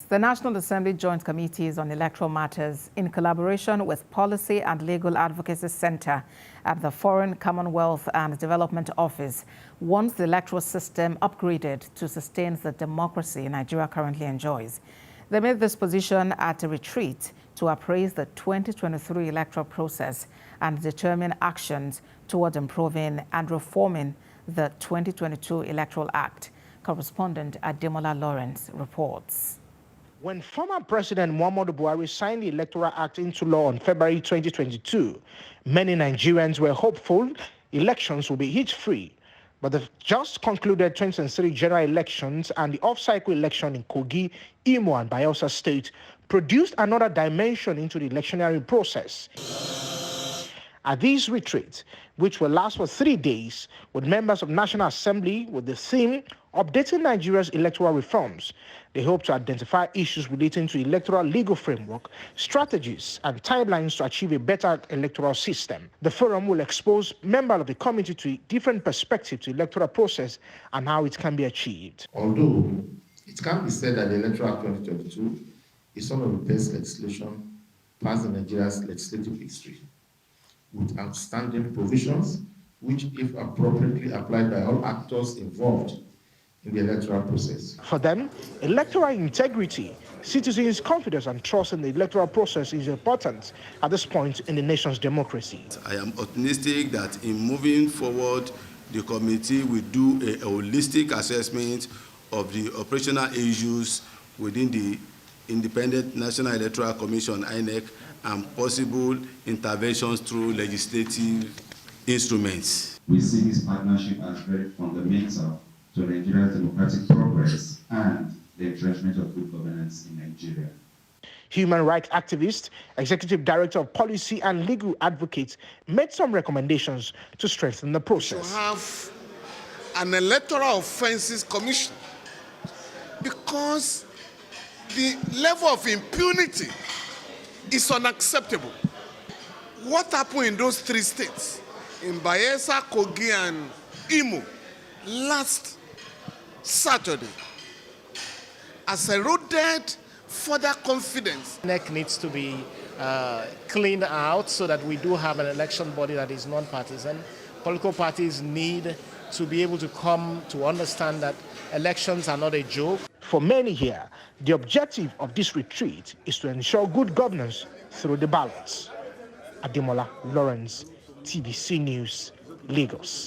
The National Assembly Joint Committees on Electoral Matters, in collaboration with Policy and Legal Advocacy Center at the Foreign Commonwealth and Development Office, wants the electoral system upgraded to sustain the democracy Nigeria currently enjoys. They made this position at a retreat to appraise the 2023 electoral process and determine actions toward improving and reforming the 2022 Electoral Act. Correspondent Ademola Lawrence reports. When former President Muhammadu Buhari signed the Electoral Act into law on February 2022, many Nigerians were hopeful elections would be hitch-free. But the just concluded 2023 general elections and the off-cycle election in Kogi, Imo, and Bayelsa State produced another dimension into the electioneering process. At these retreats, which will last for 3 days, with members of National Assembly with the theme Updating Nigeria's Electoral Reforms, they hope to identify issues relating to electoral legal framework, strategies, and timelines to achieve a better electoral system. The forum will expose members of the committee to different perspectives to the electoral process and how it can be achieved. Although it can be said that the Electoral Act 2022 is one of the best legislation passed in Nigeria's legislative history, with outstanding provisions which, if appropriately applied by all actors involved in the electoral process. For them, electoral integrity, citizens' confidence and trust in the electoral process is important at this point in the nation's democracy. I am optimistic that in moving forward, the committee will do a holistic assessment of the operational issues within the Independent National Electoral Commission, INEC, and possible interventions through legislative instruments. We see this partnership as very fundamental to Nigeria's democratic progress and the entrenchment of good governance in Nigeria. Human rights activist, Executive Director of Policy and Legal Advocates, made some recommendations to strengthen the process. To have an electoral offences commission, because the level of impunity is unacceptable. What happened in those 3 states, in Bayelsa, Kogi, and Imo, last Saturday, has eroded further confidence. NEC needs to be cleaned out so that we do have an election body that is non-partisan. Political parties need to be able to come to understand that elections are not a joke. For many here, the objective of this retreat is to ensure good governance through the ballots. Ademola Lawrence, TVC News, Lagos.